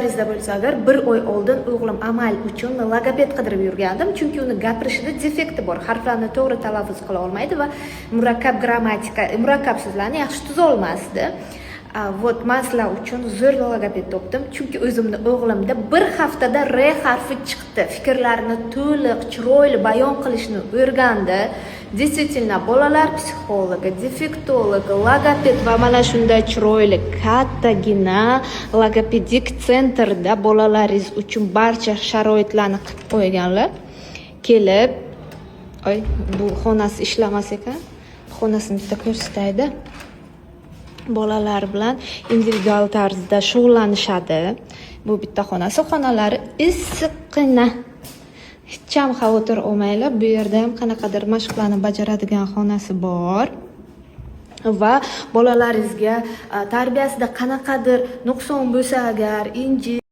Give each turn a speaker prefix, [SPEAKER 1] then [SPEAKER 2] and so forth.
[SPEAKER 1] Sizda bo'lsa agar 1 oy oldin o'g'lim amal uchun logoped qidirib yurgandim, chunki uni gapirishida defekti bor, harflarni to'g'ri talaffuz qila olmaydi va murakkab so'zlarni yaxshi tuza olmasdi. Men sizlar uchun zo'r logoped topdim, chunki o'zimni o'g'limda bir haftada R harfi chiqdi, fikrlarini to'liq, chiroyli bayon qilishni o'rgandi. Действительно, bolalar psixologi, defektologi, logoped va mana shunday chiroyli kattagina logopedik sentrda bolalaringiz uchun barcha sharoitlarni qilib qo'yganlar. Kelib, bu xonasi ishlamas ekan. Xonasini bitta ko'rsataydi. Bolalar bilan individual tarzda shug'ullanishadi. Bu bitta xonasi, xonalari issiqqina. Hech ham xavotir olmanglar, bu yerda ham qanaqadir mashqlarni bajaradigan xonasi bor. Va bolalaringizga tarbiyasida qanaqadir nuqson bo'lsa agar,